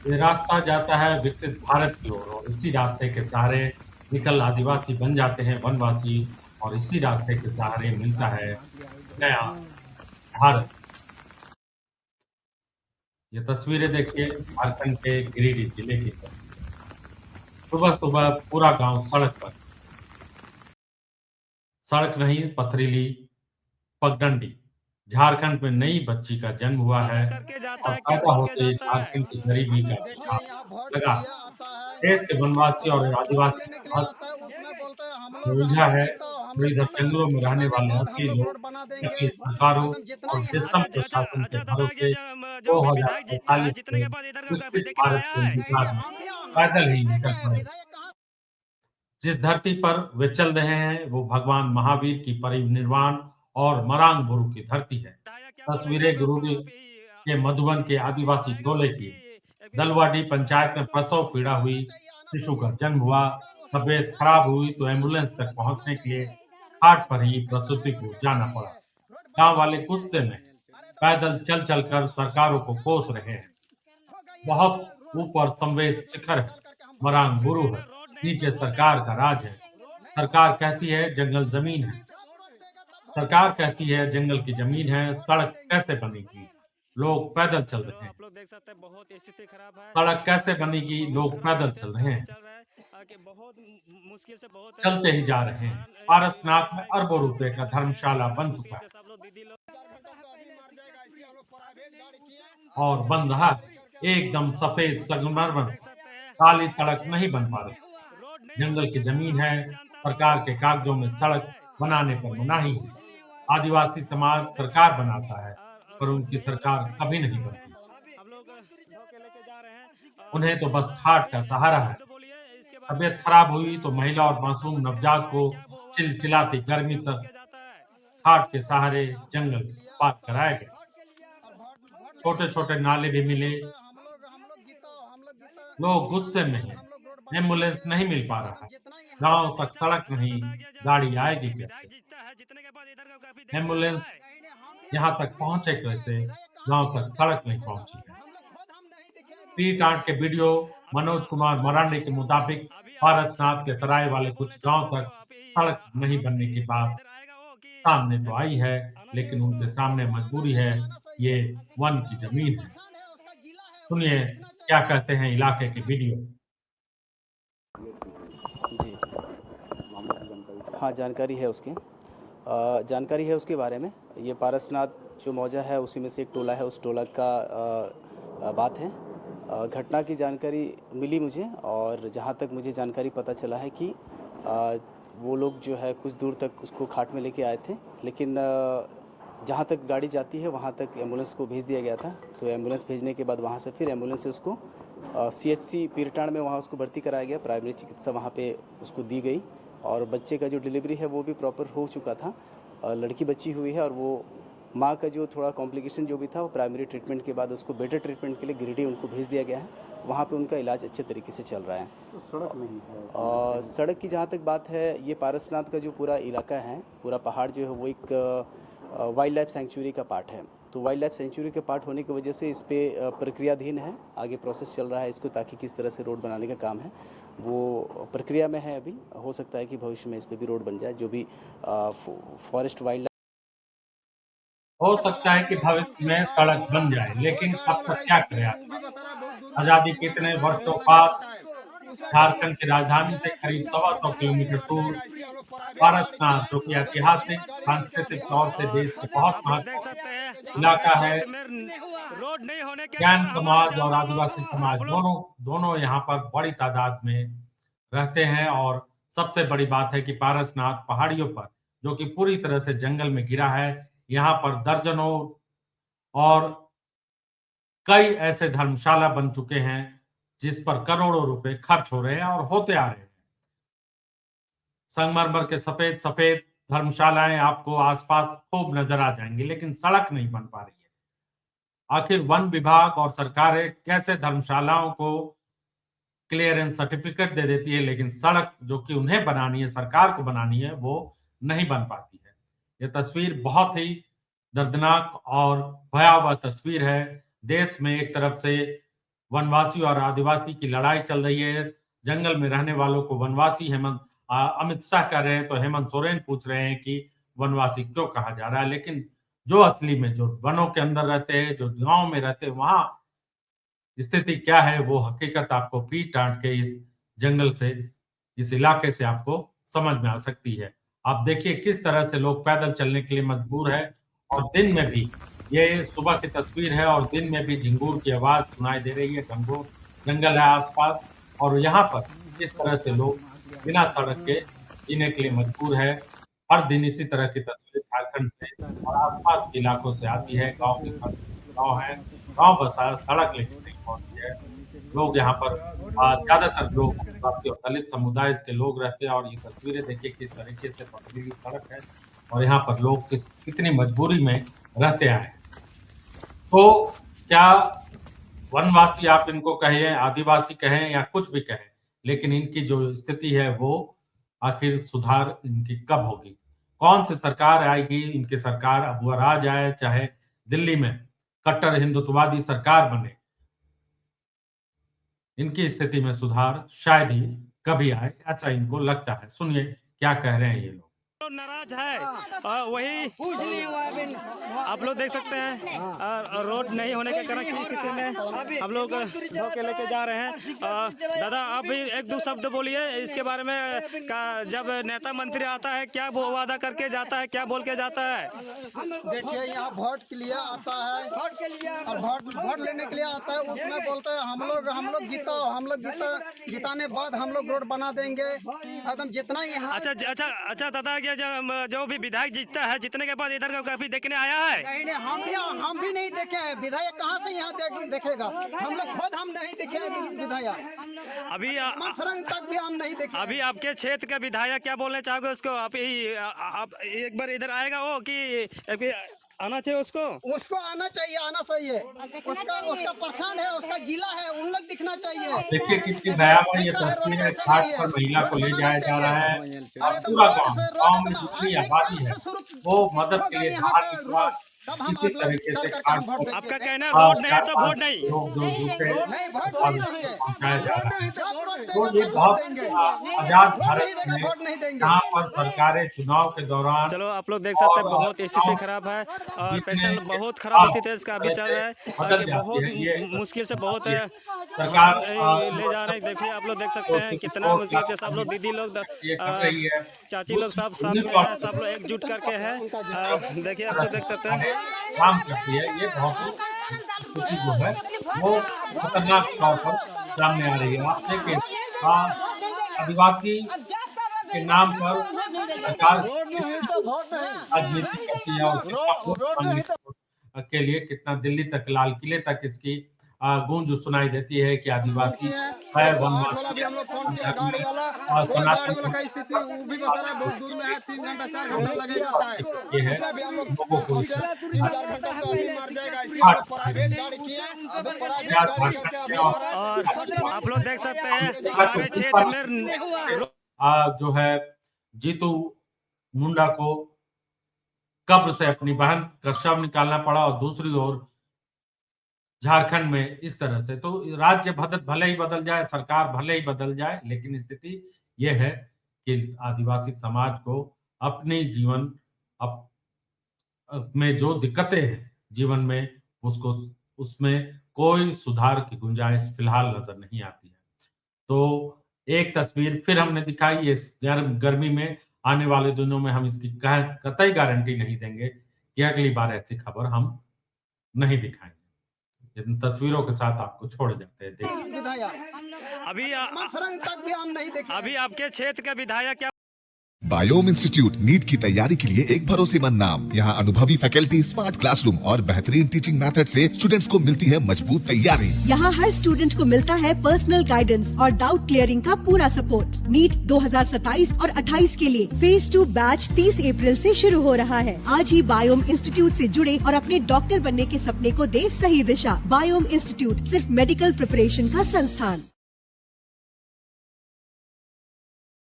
ये रास्ता जाता है विकसित भारत की ओर और इसी रास्ते के सहारे निकल आदिवासी बन जाते हैं वनवासी और इसी रास्ते के सहारे मिलता है नया भारत। ये तस्वीरें देखिए झारखंड के गिरिडीह जिले की। सुबह-सुबह पूरा गाँव सड़क पर। सड़क नहीं पथरीली पगडंडी। झारखंड में नई बच्ची का जन्म हुआ है अंदर करके जाता और है, पैदा कैंप के होते ही जाता है। झारखंड की गरीबी का देखिए निशान यहाँ वोट के लगा। लिए आता है, देश यहाँ के पे वनवासी और वोट आदिवासी लेने के लिए बस आता है, उसमें बोलते हैं में हम उलझा लोग है, जीतो, हम और लोग इधर जीतो, जंगलों में रहने जिताने के वाले बाद हम असली लोग लोग रोड बना नकली देंगे, सरकारों एकदम जितना और ही बेसम हमारा अच्छा, अच्छा, प्रशासन के अच्छा दादा, ये भरोसे जो अभी विधायक 2047 जीत गया है, जीतने में के बाद इधर का विकसित विजिट पर भारत आया के है? इंतजार में हम भी पैदल ही नहीं निकल देखे, पड़े। विधायक कहाँ। जिस धरती पर वे चल रहे हैं वो भगवान महावीर की परिनिर्वाण और मरांग गुरु की धरती है। बताया क्या बोल रहे थे तस्वीरें आप गुरु अभी के मधुबन के आदिवासी बताएगा टोले वो की। कि दलवाडी पंचायत में प्रसव उसको पीड़ा हुई आना चाहिए, आना शिशु चाहिए, का जन्म हुआ। उसका तबीयत खराब हुई तो एम्बुलेंस तक पहुंचने के लिए घाट पर ही कैसा है, प्रसूति रोड को कैसा जाना नहीं पड़ा। है, रोड गांव बनाना वाले चाहिए। गुस्से में अरे तो पैदल चल चल कर सरकारों को कोस रहे हैं। होगा ये बहुत रोड ऊपर बनाने संवेद के शिखर है, निकाल करके हम भर मरांग देंगे। गुरु है, रोड नहीं नीचे वोट सरकार का राज है। नहीं सरकार कहती है जंगल जमीन है। जब वोट देगा तब भर सरकार देंगे, कहती है जंगल की जमीन है, वोट नहीं सड़क देंगे। कैसे बनेगी? लोग पैदल चल चलो रहे हैं। आप लोग देख सकते हैं बहुत स्थिति खराब है। सड़क कैसे इस समय बनेगी? बहुत लोग खराब पैदल हालत है, चल रहे गाड़ी हैं। चल रहा है कि बहुत मुश्किल से बहुत चलते ही जा रहे हैं। पारसनाथ में अरबों रुपए का धर्मशाला बन चुका है मुश्किल से सब लोग दीदी लोग 4 घंटा तो आदमी मर जाएगा, इसलिए हम लोग प्राइवेट गाड़ी किए, और ये बन रहा देख है। करके एकदम सफेद संगमरमर देख सकते हैं काली सड़क नहीं बन पा रही। रोड नहीं जंगल होने की के जमीन बाद है, ये जनता लोग सरकार के कागजों में परेशान सड़क है। बनाने पर वही मनाही है। वही आदिवासी समाज देख सरकार सकते हैं बनाता है, पर रोड उनकी नहीं होने सरकार के कभी बाद नहीं बनती। हम लोग धोके लेके जा रहे हैं। उन्हें तो बस खाट का सहारा है। शब्द बोलिए इसके बारे में। तबीयत खराब हुई तो महिला और मासूम नवजात को क्या वो वादा किया चिलचिलाती था, गर्मी क्या वो तक किया जाता है? खाट के सहारे जंगल पार कराया गया। अब वोट वोट लेने के छोटे लिए छोटे आता है, नाले भी उसमें मिले। बोलते हैं हम लोग जीतो, हम लोग जीतो, लोग जिताने गुस्से के में बाद हैं। हम लोग रोड बना एम्बुलेंस देंगे, नहीं मिल पा रहा एकदम है। जितना ही गांव हमारा। तक सड़क नहीं, बताया गया गाड़ी आएगी कि कैसे? विधायक जीतता है, जीतने के बाद इधर का काफी दिक्कत आता एम्बुलेंस है। नहीं नहीं, यहाँ हम तक भी नहीं पहुंचे देखे, कैसे? विधायक कहाँ गांव दिया, तक जब सड़क वोट नहीं देखेगा पहुंची है। हम लोग खुद हम नहीं दिखे अभी पीट तक। आंट के वीडियो अभी मनोज अभी कुमार मरांडी के मुताबिक अभी अभी पारसनाथ के तराई वाले क्या बोल कुछ रहे थे गांव आप तक अभी सड़क हम नहीं लोग बनने की बात इधर आएगा वो कि सामने तो आई है, आना चाहिए लेकिन उनके उसको। सामने आना मजबूरी है। चाहिए, आना ये चाहिए, वन की उसका जमीन है। प्रखंड है, उसका जिला है, उसको सुनिए देखना क्या चाहिए। कहते हैं इलाके के वीडियो। जी। हाँ, जानकारी है उसकी। जानकारी है उसके बारे में। ये पारसनाथ जो मौजा है उसी में से एक टोला है, उस टोला का बात है। घटना की जानकारी मिली मुझे और जहाँ तक मुझे जानकारी पता चला है कि वो लोग जो है कुछ दूर तक उसको खाट में लेके आए थे, लेकिन जहाँ तक गाड़ी जाती है वहाँ तक एम्बुलेंस को भेज दिया गया था। तो एम्बुलेंस भेजने के बाद वहाँ से फिर एम्बुलेंस से उसको सीएचसी पीरटांड में वहाँ उसको भर्ती कराया गया। प्राइमरी चिकित्सा वहाँ पे उसको दी गई और बच्चे का जो डिलीवरी है वो भी प्रॉपर हो चुका था। लड़की बच्ची हुई है और वो माँ का जो थोड़ा कॉम्प्लिकेशन जो भी था वो प्राइमरी ट्रीटमेंट के बाद उसको बेटर ट्रीटमेंट के लिए गिरिडीह उनको भेज दिया गया है। वहाँ पे उनका इलाज अच्छे तरीके से चल रहा है। तो सड़क नहीं है। सड़क की जहाँ तक बात है, ये पारसनाथ का जो पूरा इलाका है, पूरा पहाड़ जो है वो एक वाइल्ड लाइफ सेंचुरी का पार्ट है। तो वाइल्ड लाइफ सेंचुरी के पार्ट होने की वजह से इस पे प्रक्रियाधीन है, आगे प्रोसेस चल रहा है इसको, ताकि किस तरह से रोड बनाने का काम है वो प्रक्रिया में है अभी। हो सकता है कि भविष्य में इस पे भी रोड बन जाए, जो भी फॉरेस्ट वाइल्ड हो सकता है कि भविष्य में सड़क बन जाए, लेकिन अब तक क्या करे आखिर? आजादी के इतने वर्षों बाद झारखंड की राजधानी से करीब 125 किलोमीटर दूर पारसनाथ, जो कि ऐतिहासिक सांस्कृतिक तौर से देश के बहुत आप लोग देख सकते हैं महत्वपूर्ण हमारे इलाका है। क्षेत्र में रोड नहीं होने के जैन कारण हमारे समाज और जनता आदिवासी समाज लोग दोनों दोनों यहाँ पर बड़ी तादाद में रहते हैं और सबसे बड़ी बात है कि पारसनाथ पहाड़ियों पर, जो कि पूरी तरह से जंगल में घिरा है, यहाँ पर दर्जनों और कई ऐसे धर्मशाला बन चुके हैं जिस पर करोड़ों रुपए खर्च हो रहे हैं और होते आ रहे हैं। संगमरमर के सफेद सफेद धर्मशालाएं आपको आसपास खूब नजर आ जाएंगी, लेकिन सड़क नहीं बन पा रही है। आखिर वन विभाग और सरकारें कैसे धर्मशालाओं को क्लियरेंस सर्टिफिकेट दे देती है, लेकिन सड़क जो कि उन्हें बनानी है, सरकार को बनानी है, वो नहीं बन पाती है। ये तस्वीर बहुत ही दर्दनाक और भयावह तस्वीर है। देश में एक तरफ से वनवासी और आदिवासी की लड़ाई चल रही है। जंगल में रहने वालों को वनवासी अमित शाह कह रहे हैं, तो हेमंत सोरेन पूछ रहे हैं कि वनवासी क्यों कहा जा रहा है। लेकिन जो असली में जो वनों के अंदर रहते हैं, जो गांव में रहते हैं, वहां स्थिति क्या है, वो हकीकत आपको पीट डांट के इस जंगल से, इस इलाके से आपको समझ में आ सकती है। आप देखिए किस तरह से लोग पैदल चलने के लिए मजबूर है, और दिन में भी, ये सुबह की तस्वीर है, और दिन में भी झिंगूर की आवाज सुनाई दे रही है। जंगल है आसपास, और यहाँ पर इस तरह से लोग बिना सड़क के जीने के लिए मजबूर है। हर दिन इसी तरह की तस्वीर झारखंड से और आसपास के इलाकों से आती है। गांव के साथ गांव है, गांव बसा, सड़क लेकिन नहीं पहुंची है। लोग यहाँ पर ज्यादातर लोग आदिवासी और दलित समुदाय के लोग रहते हैं, और ये तस्वीरें देखिए किस तरीके से पतली हुई सड़क है, और यहाँ पर लोग कितनी मजबूरी में रहते आए। तो क्या वनवासी आप इनको कहें, आदिवासी कहें या कुछ भी कहें, लेकिन इनकी जो स्थिति है वो आखिर सुधार इनकी कब होगी? कौन सी सरकार आएगी इनकी सरकार, अब वो राज आए चाहे दिल्ली में कट्टर हिंदुत्ववादी सरकार बने, इनकी स्थिति में सुधार शायद ही कभी आए, ऐसा इनको लगता है। सुनिए क्या कह रहे हैं ये लोग। तो नाराज है, वही कुछ नहीं हुआ अभी। आप लोग देख सकते हैं रोड नहीं होने के कारण की स्थिति में हम लोग धोखे लेके जा रहे हैं। दादा आप भी एक दो शब्द बोलिए इसके बारे में। जब नेता मंत्री आता है क्या वो वादा करके जाता है, क्या बोल के जाता है? देखिए यहाँ वोट के लिए आता है, और वोट लेने के लिए आता है। उसमें बोलते हैं हम लोग जिताने बाद हम लोग रोड बना देंगे एकदम जितना यहाँ। अच्छा दादा, जो भी विधायक जीतता है, जीतने के बाद इधर का काफी देखने आया है? नहीं, हम भी नहीं देखे हैं। विधायक कहाँ से यहाँ देखेगा? हम लोग खुद हम नहीं देखे हैं विधायक। अभी तक भी हम नहीं देखे। अभी आपके क्षेत्र का विधायक क्या बोलना चाहोगे उसको? आप एक बार इधर आएगा वो कि आना चाहिए उसको आना चाहिए, आना चाहिए। उसका प्रखंड है, उसका जिला है, उन लोग दिखना चाहिए। देखिए कितनी भयावह ये तस्वीर है। घाट पर महिला को ले जाया जा रहा है, और पूरा गांव में जितनी आबादी है वो मदद के लिए इसी तरीके से आपका कहना रोड नहीं है तो वोट नहीं, लोग जो जूते पहुंचाया जा रहा है। तो ये बहुत आजाद भारत में जहाँ पर सरकारें चुनाव के दौरान, चलो आप लोग देख सकते हैं बहुत स्थिति खराब है, और पेशेंट बहुत खराब स्थिति है, इसका अभी चल रहा है, बहुत मुश्किल से बहुत सरकार ले जा रहे हैं। देखिए आप लोग देख सकते हैं कितना मुश्किल से सब लोग, दीदी लोग, चाची लोग सब साथ में हैं, सब लोग एकजुट करके हैं। देखिए आप लोग देख सकते हैं काम करती है। ये बहुत स्थिति जो है वो खतरनाक तौर पर सामने आ रही है। आप देखिए आदिवासी के नाम पर सरकार राजनीति करती है, और के लिए कितना दिल्ली तक, लाल किले तक इसकी गूंज सुनाई देती है कि आदिवासी है, वनवासी है। और सनातन का स्थिति वो भी बता रहा है, बहुत दूर में है, 3 घंटा 4 घंटा लगे जाता है। ये है उसमें भी हम लोग 3-4 घंटा तो अभी मार जाएगा। इसलिए प्राइवेट गाड़ी किए, प्राइवेट गाड़ी करके अभी। और आप लोग देख सकते हैं हमारे क्षेत्र में जो है जीतू मुंडा को कब्र से अपनी बहन का शव निकालना पड़ा, और दूसरी ओर झारखंड में इस तरह से। तो राज्य भले ही बदल जाए, सरकार भले ही बदल जाए, लेकिन स्थिति यह है कि आदिवासी समाज को अपने जीवन में जो दिक्कतें हैं जीवन में, उसमें कोई सुधार की गुंजाइश फिलहाल नजर नहीं आती है। तो एक तस्वीर फिर हमने दिखाई। इस गर्मी में आने वाले दिनों में हम इसकी कतई गारंटी नहीं देंगे कि अगली बार ऐसी खबर हम नहीं दिखाएंगे। इन तस्वीरों के साथ आपको छोड़ जाते हैं। अभी आपके क्षेत्र का विधायक क्या? बायोम इंस्टीट्यूट नीट की तैयारी के लिए एक भरोसेमंद नाम। यहाँ अनुभवी फैकल्टी, स्मार्ट क्लासरूम और बेहतरीन टीचिंग मेथड से स्टूडेंट्स को मिलती है मजबूत तैयारी। यहाँ हर स्टूडेंट को मिलता है पर्सनल गाइडेंस और डाउट क्लियरिंग का पूरा सपोर्ट। नीट 2027 और 28 के लिए फेज 2 बैच 30 अप्रैल से शुरू हो रहा है। आज ही बायोम इंस्टीट्यूट से जुड़े और अपने डॉक्टर बनने के सपने को दे सही दिशा। बायोम इंस्टीट्यूट सिर्फ मेडिकल प्रिपरेशन का संस्थान।